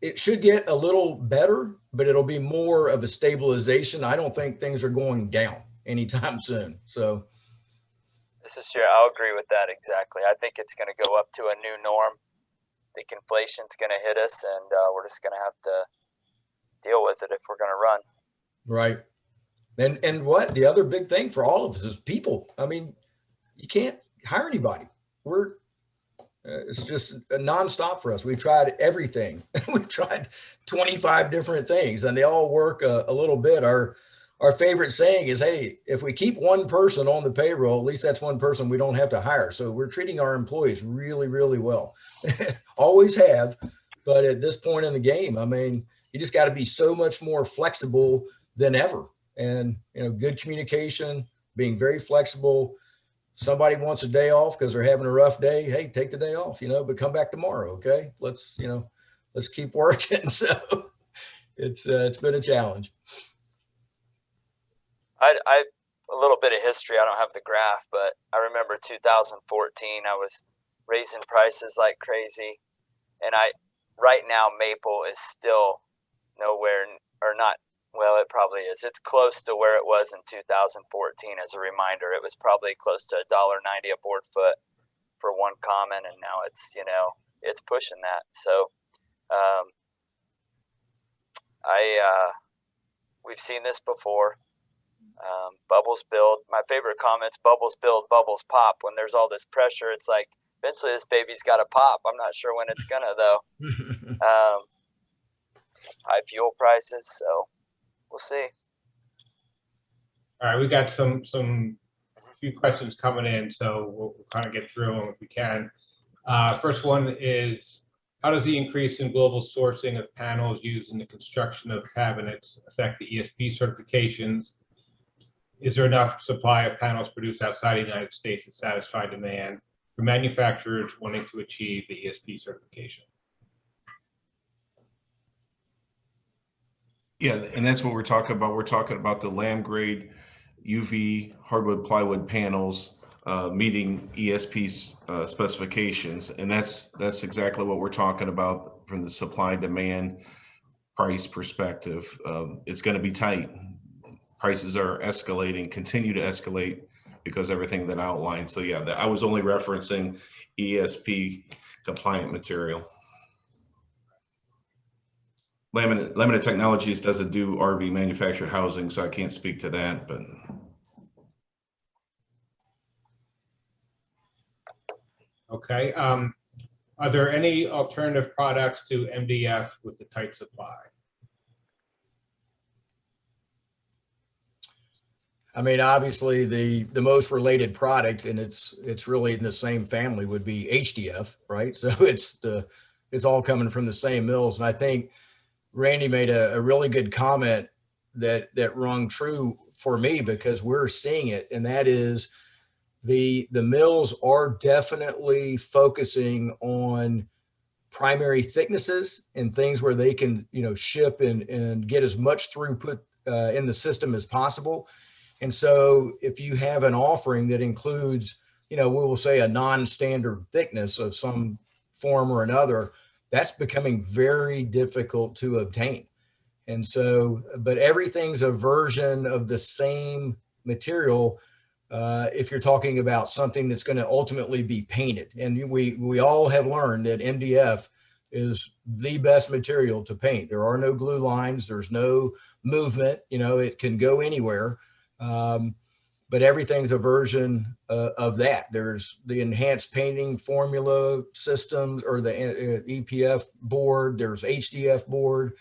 it should get a little better, but it'll be more of a stabilization. I don't think things are going down anytime soon. So This is true. I'll agree with that exactly. I think it's going to go up to a new norm. I think inflation's going to hit us, and we're just going to have to deal with it if we're going to run. right. And what the other big thing for all of us is people. I mean, you can't hire anybody. It's just a nonstop for us. We've tried everything. We've tried 25 different things, and they all work a little bit. Our favorite saying is, hey, if we keep one person on the payroll, at least that's one person we don't have to hire. So we're treating our employees really, really well. Always have. But at this point in the game, I mean, you just got to be so much more flexible than ever. And, good communication, being very flexible. Somebody wants a day off because they're having a rough day. Hey, take the day off, but come back tomorrow. Okay. Let's keep working. So it's been a challenge. I a little bit of history. I don't have the graph, but I remember 2014, I was raising prices like crazy. And right now, maple is still nowhere or not. Well, it probably is. It's close to where it was in 2014. As a reminder, it was probably close to $1.90 a board foot for one common, and now it's it's pushing that. So, we've seen this before. Bubbles build. My favorite comment's bubbles build, bubbles pop. When there's all this pressure, it's like eventually this baby's got to pop. I'm not sure when it's gonna though. High fuel prices, so. We'll see. All right, we got some few questions coming in, so we'll kind of get through them if we can. First one is, how does the increase in global sourcing of panels used in the construction of cabinets affect the ESP certifications? Is there enough supply of panels produced outside the United States to satisfy demand for manufacturers wanting to achieve the ESP certification? Yeah, and that's what we're talking about. We're talking about the lam grade UV hardwood plywood panels meeting ESP specifications, and that's exactly what we're talking about from the supply demand price perspective. It's going to be tight. Prices are escalating, continue to escalate because everything that I outlined. So yeah, I was only referencing ESP compliant material. Laminate Technologies doesn't do RV manufactured housing, so I can't speak to that, but. Okay. Are there any alternative products to MDF with the tight supply? I mean, obviously the most related product, and it's really in the same family, would be HDF, right? So it's all coming from the same mills. And I think Randy made a really good comment that rung true for me, because we're seeing it, and that is the mills are definitely focusing on primary thicknesses and things where they can ship and get as much throughput in the system as possible. And so if you have an offering that includes we will say a non-standard thickness of some form or another, that's becoming very difficult to obtain. And so, but everything's a version of the same material if you're talking about something that's going to ultimately be painted. And we all have learned that MDF is the best material to paint. There are no glue lines. There's no movement. It can go anywhere. But everything's a version of that. There's the enhanced painting formula systems, or the EPF board, there's HDF board,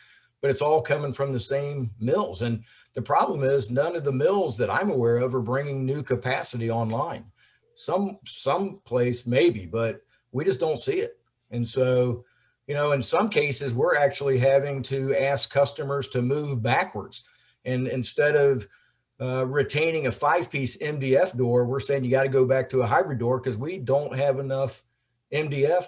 but it's all coming from the same mills. And the problem is none of the mills that I'm aware of are bringing new capacity online. Some place maybe, but we just don't see it. And so, in some cases, we're actually having to ask customers to move backwards. And instead of retaining a 5-piece MDF door, we're saying you got to go back to a hybrid door because we don't have enough MDF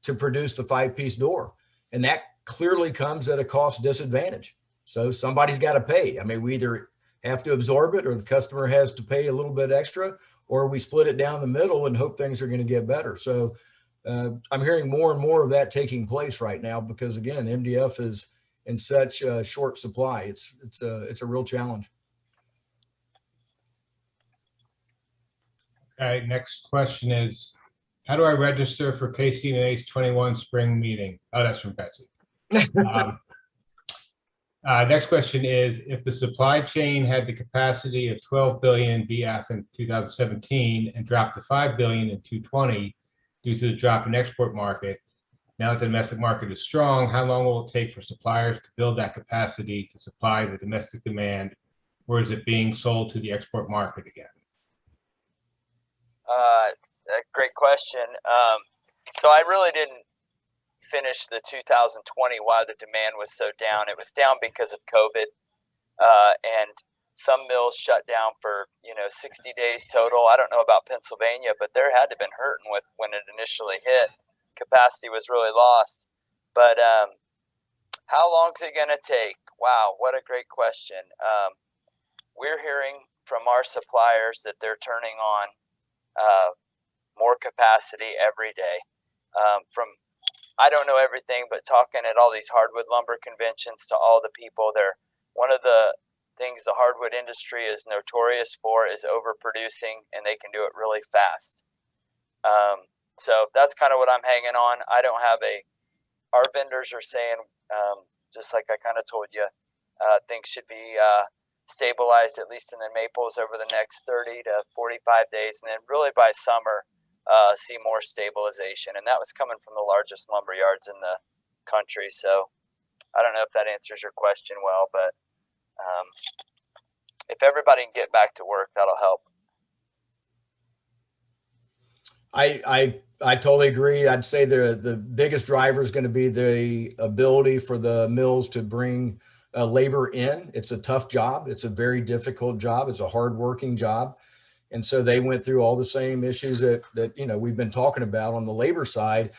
to produce the 5-piece door. And that clearly comes at a cost disadvantage. So somebody's got to pay. I mean, we either have to absorb it, or the customer has to pay a little bit extra, or we split it down the middle and hope things are going to get better. So I'm hearing more and more of that taking place right now because, again, MDF is in such short supply. It's a real challenge. Okay, next question is, how do I register for KCMA's 21 spring meeting? Oh, that's from Betsy. Next question is, if the supply chain had the capacity of 12 billion BF in 2017 and dropped to 5 billion in 2020 due to the drop in export market, now that the domestic market is strong, how long will it take for suppliers to build that capacity to supply the domestic demand, or is it being sold to the export market again? Great question. So I really didn't finish the 2020 why the demand was so down. It was down because of COVID, and some mills shut down for 60 days total. I don't know about Pennsylvania, but there had to have been hurting with when it initially hit. Capacity was really lost. But how long is it going to take? Wow, what a great question. We're hearing from our suppliers that they're turning on more capacity every day. I don't know everything, but talking at all these hardwood lumber conventions to all the people there, one of the things the hardwood industry is notorious for is overproducing, and they can do it really fast. So that's kind of what I'm hanging on. I don't have our vendors are saying, just like I kind of told you, things should be stabilized, at least in the maples, over the next 30 to 45 days. And then really by summer, see more stabilization. And that was coming from the largest lumber yards in the country. So I don't know if that answers your question well, but if everybody can get back to work, that'll help. I totally agree. I'd say the biggest driver is going to be the ability for the mills to bring labor in. It's a tough job. It's a very difficult job. It's a hardworking job. And so they went through all the same issues that we've been talking about on the labor side.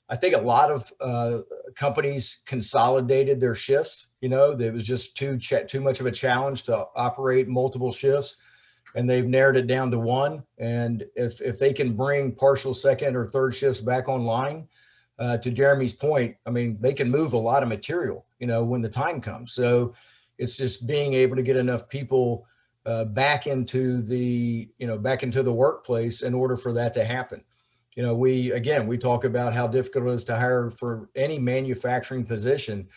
I think a lot of companies consolidated their shifts. There was just too much of a challenge to operate multiple shifts, and they've narrowed it down to one. And if they can bring partial second or third shifts back online, to Jeremy's point, I mean, they can move a lot of material, when the time comes. So it's just being able to get enough people back into the workplace in order for that to happen. We talk about how difficult it is to hire for any manufacturing position.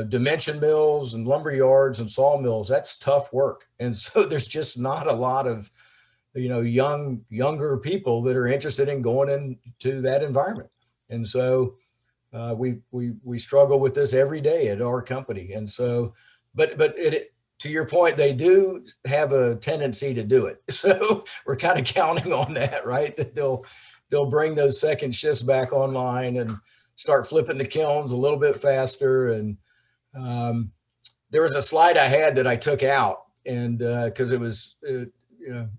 Dimension mills and lumber yards and sawmills, that's tough work. And so there's just not a lot of, younger people that are interested in going into that environment. And so we struggle with this every day at our company. And so, but to your point, they do have a tendency to do it. So we're kind of counting on that, right? That they'll bring those second shifts back online and start flipping the kilns a little bit faster. And there was a slide I had that I took out, and because it was,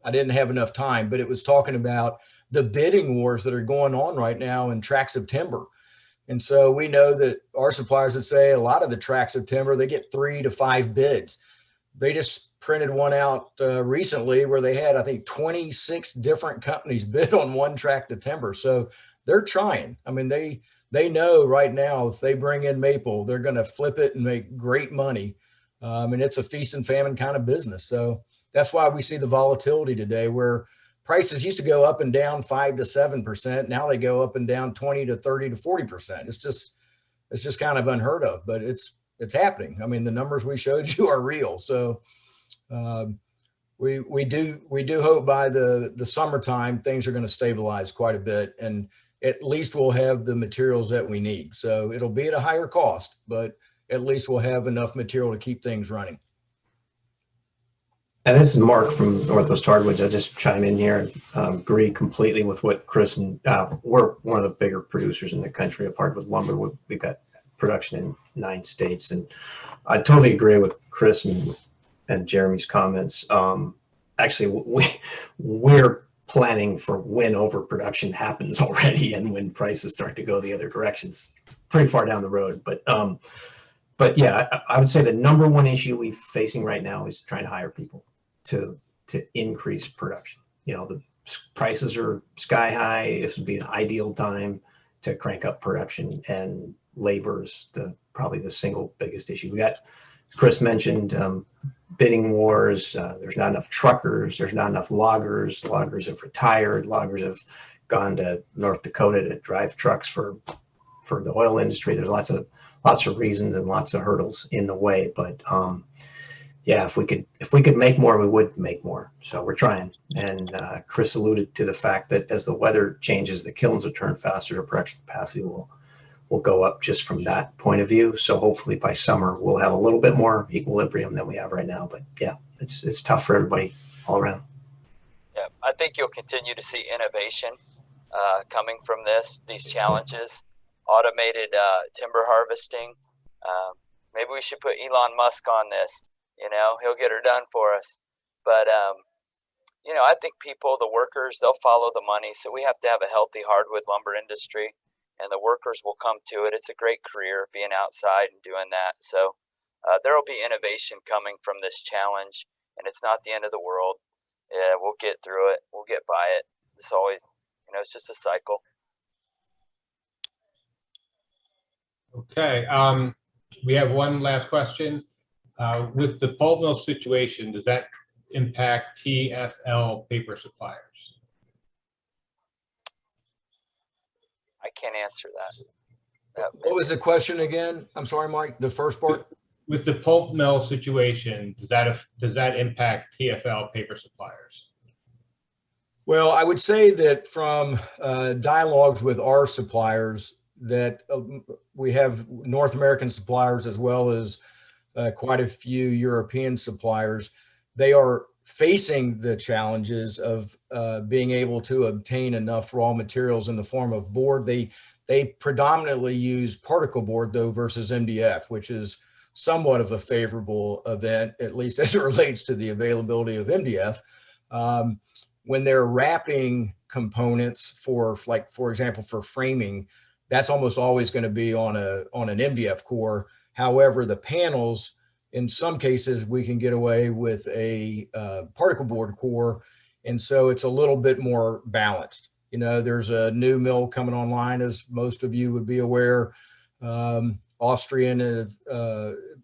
I didn't have enough time, but it was talking about the bidding wars that are going on right now in tracts of timber. And so we know that our suppliers would say a lot of the tracts of timber, they get 3 to 5 bids. They just printed one out recently where they had, I think, 26 different companies bid on one tract of timber. So they're trying. I mean, they know right now if they bring in maple, they're going to flip it and make great money. And it's a feast and famine kind of business. So that's why we see the volatility today, where prices used to go up and down 5 to 7%. Now they go up and down 20 to 30 to 40%. It's just kind of unheard of, but it's happening. I mean, the numbers we showed you are real. So we do hope by the summertime, things are going to stabilize quite a bit, and at least we'll have the materials that we need. So it'll be at a higher cost, but at least we'll have enough material to keep things running. And this is Mark from Northwest Hardwoods. I just chime in here and agree completely with what Chris and we're one of the bigger producers in the country of hardwood lumber. We've got production in 9 states, and I totally agree with Chris and Jeremy's comments. Actually, we're planning for when overproduction happens already and when prices start to go the other directions, pretty far down the road. But but yeah, I would say the number one issue we're facing right now is trying to hire people to increase production. You know, the prices are sky high. This would be an ideal time to crank up production, and labor's probably the single biggest issue. We got, as Chris mentioned, bidding wars. There's not enough truckers. There's not enough loggers. Loggers have retired. Loggers have gone to North Dakota to drive trucks for the oil industry. There's lots of reasons and lots of hurdles in the way. But yeah, if we could make more, we would make more. So we're trying. And Chris alluded to the fact that as the weather changes, the kilns will turn faster. The production capacity will go up just from that point of view. So hopefully by summer we'll have a little bit more equilibrium than we have right now. But yeah, it's tough for everybody all around. Yeah, I think you'll continue to see innovation coming from these challenges. Automated timber harvesting. Maybe we should put Elon Musk on this. You know, he'll get her done for us. But you know, I think the workers, they'll follow the money. So we have to have a healthy hardwood lumber industry, and the workers will come to it. It's a great career being outside and doing that. So there will be innovation coming from this challenge, and it's not the end of the world. Yeah, we'll get through it. We'll get by it. It's always, you know, it's just a cycle. Okay, we have one last question. With the pulp mill situation, does that impact TFL paper suppliers? I can't answer that. What was the question again? I'm sorry, Mike, the first part? With the pulp mill situation, does that impact TFL paper suppliers? Well, I would say that from dialogues with our suppliers, that we have North American suppliers as well as quite a few European suppliers. They are facing the challenges of being able to obtain enough raw materials in the form of board. They predominantly use particle board though versus MDF, which is somewhat of a favorable event, at least as it relates to the availability of MDF. When they're wrapping components for example, for framing, that's almost always going to be on an MDF core. However, the panels, in some cases, we can get away with a particle board core. And so it's a little bit more balanced. You know, there's a new mill coming online, as most of you would be aware, Austrian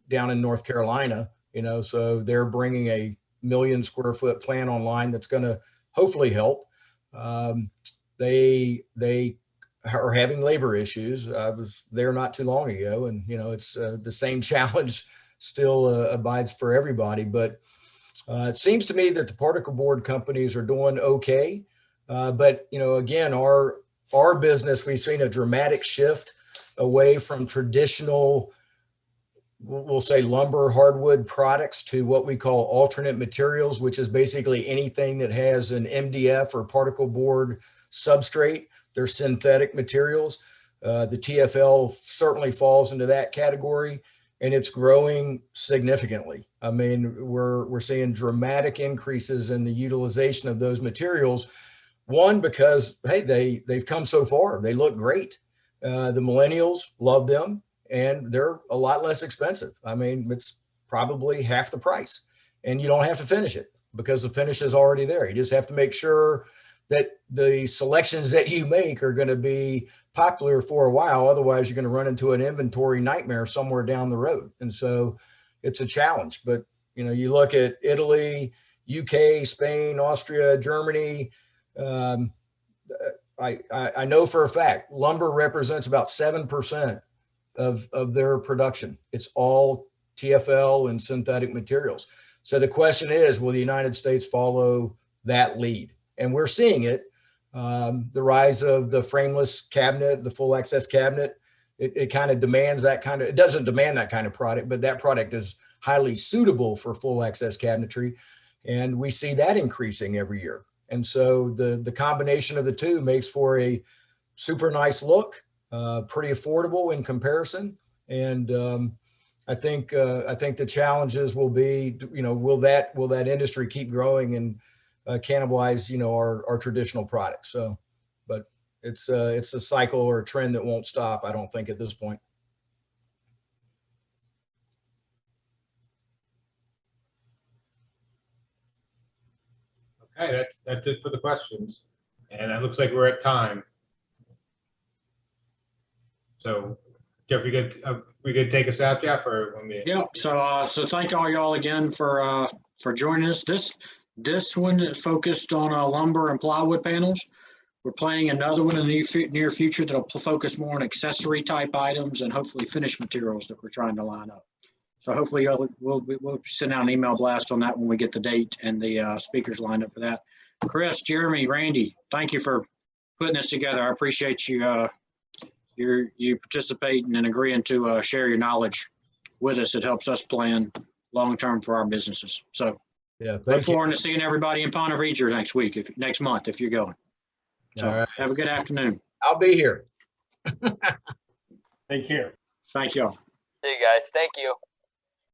down in North Carolina, you know, so they're bringing a 1 million square foot plant online that's going to hopefully help. They are having labor issues. I was there not too long ago, and you know, it's the same challenge still abides for everybody. But it seems to me that the particle board companies are doing okay. But you know, again, our business, we've seen a dramatic shift away from traditional, we'll say, lumber hardwood products to what we call alternate materials, which is basically anything that has an MDF or particle board substrate. They're synthetic materials. The TFL certainly falls into that category, and it's growing significantly. I mean, we're seeing dramatic increases in the utilization of those materials. One, because, hey, they've come so far. They look great. The millennials love them, and they're a lot less expensive. I mean, it's probably half the price, and you don't have to finish it because the finish is already there. You just have to make sure that the selections that you make are going to be popular for a while. Otherwise, you're going to run into an inventory nightmare somewhere down the road. And so it's a challenge. But, you know, you look at Italy, UK, Spain, Austria, Germany. I know for a fact lumber represents about 7% of their production. It's all TFL and synthetic materials. So the question is, will the United States follow that lead? And we're seeing it. The rise of the frameless cabinet, the full access cabinet, it kind of demands that kind of, it doesn't demand that kind of product, but that product is highly suitable for full access cabinetry. And we see that increasing every year. And so the combination of the two makes for a super nice look, pretty affordable in comparison. And I think the challenges will be, you know, will that industry keep growing and cannibalize, you know, our traditional products. So, but it's a cycle or a trend that won't stop, I don't think, at this point. Hey, that's it for the questions. And it looks like we're at time. So, Jeff, we could take us out, Jeff, or when we? Yep. So thank all y'all again for joining us. This one is focused on lumber and plywood panels. We're planning another one in the near future that'll focus more on accessory type items and hopefully finished materials that we're trying to line up. So hopefully we'll send out an email blast on that when we get the date and the speakers lined up for that. Chris, Jeremy, Randy, thank you for putting this together. I appreciate you you participating and agreeing to share your knowledge with us. It helps us plan long-term for our businesses. So Yeah, look forward to seeing everybody in Ponte Vedra next month if you're going. So All right. have a good afternoon. I'll be here. Take care. Thank you all. See you guys. Thank you.